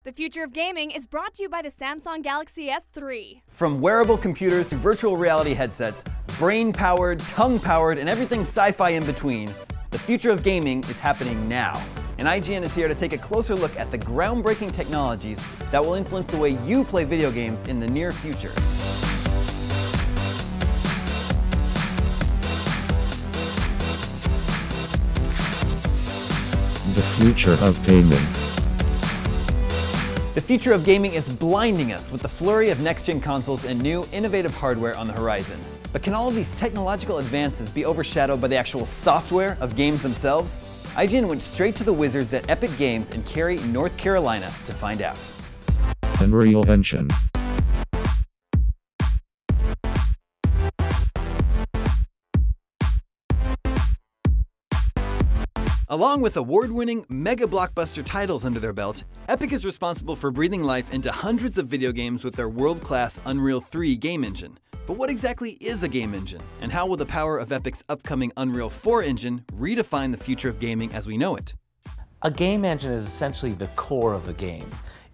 The future of gaming is brought to you by the Samsung Galaxy S3. From wearable computers to virtual reality headsets, brain-powered, tongue-powered, and everything sci-fi in between, the future of gaming is happening now. And IGN is here to take a closer look at the groundbreaking technologies that will influence the way you play video games in the near future. The future of gaming. The future of gaming is blinding us with the flurry of next-gen consoles and new, innovative hardware on the horizon. But can all of these technological advances be overshadowed by the actual software of games themselves? IGN went straight to the wizards at Epic Games in Cary, North Carolina to find out. Unreal Engine. Along with award-winning, mega-blockbuster titles under their belt, Epic is responsible for breathing life into hundreds of video games with their world-class Unreal 3 game engine. But what exactly is a game engine? And how will the power of Epic's upcoming Unreal 4 engine redefine the future of gaming as we know it? A game engine is essentially the core of a game.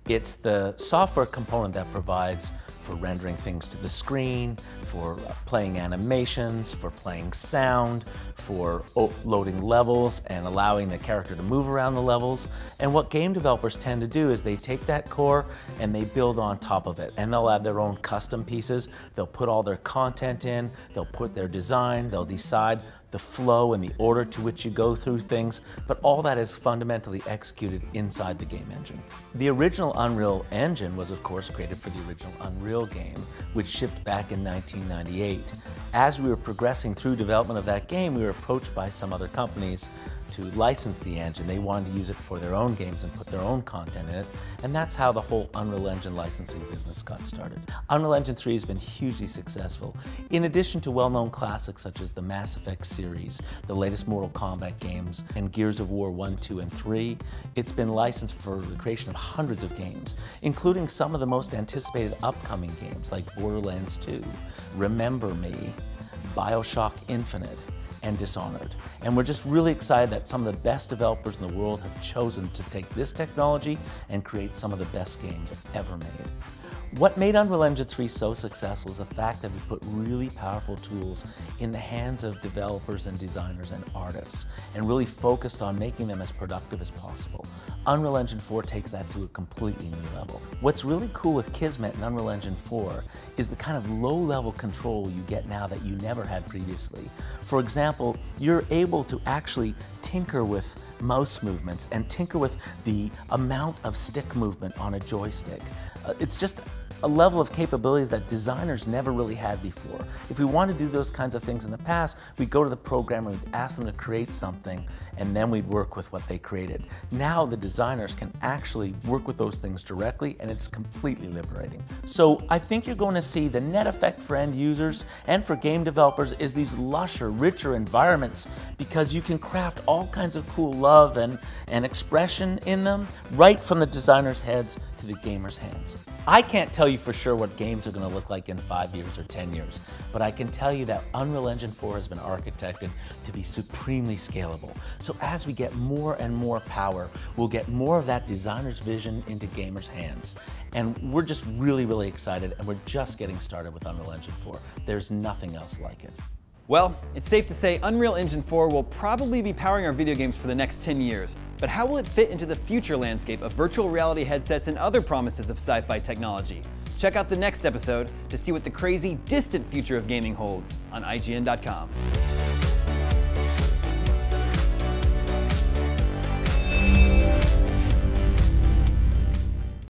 It's the software component that provides for rendering things to the screen, for playing animations, for playing sound, for loading levels and allowing the character to move around the levels. And what game developers tend to do is they take that core and they build on top of it. And they'll add their own custom pieces. They'll put all their content in, they'll put their design, they'll decide the flow and the order to which you go through things, but all that is fundamentally executed inside the game engine. The original Unreal Engine was of course created for the original Unreal game, which shipped back in 1998. As we were progressing through development of that game, we were approached by some other companies to license the engine. They wanted to use it for their own games and put their own content in it, and that's how the whole Unreal Engine licensing business got started. Unreal Engine 3 has been hugely successful. In addition to well-known classics such as the Mass Effect series, the latest Mortal Kombat games, and Gears of War 1, 2, and 3, it's been licensed for the creation of hundreds of games, including some of the most anticipated upcoming games like Borderlands 2, Remember Me, BioShock Infinite, and Dishonored. And we're just really excited that some of the best developers in the world have chosen to take this technology and create some of the best games ever made. What made Unreal Engine 3 so successful is the fact that we put really powerful tools in the hands of developers and designers and artists and really focused on making them as productive as possible. Unreal Engine 4 takes that to a completely new level. What's really cool with Kismet and Unreal Engine 4 is the kind of low-level control you get now that you never had previously. For example, you're able to actually tinker with mouse movements and tinker with the amount of stick movement on a joystick. It's just a level of capabilities that designers never really had before. If we want to do those kinds of things in the past, we'd go to the programmer, we'd ask them to create something, and then we'd work with what they created. Now the designers can actually work with those things directly, and it's completely liberating. So I think you're going to see the net effect for end users and for game developers is these lusher, richer environments, because you can craft all kinds of cool love and expression in them right from the designers' heads to the gamers' hands. I can't tell you for sure what games are going to look like in 5 years or 10 years, but I can tell you that Unreal Engine 4 has been architected to be supremely scalable. So as we get more and more power, we'll get more of that designer's vision into gamers' hands. And we're just really, really excited, and we're just getting started with Unreal Engine 4. There's nothing else like it. Well, it's safe to say Unreal Engine 4 will probably be powering our video games for the next 10 years. But how will it fit into the future landscape of virtual reality headsets and other promises of sci-fi technology? Check out the next episode to see what the crazy, distant future of gaming holds on IGN.com.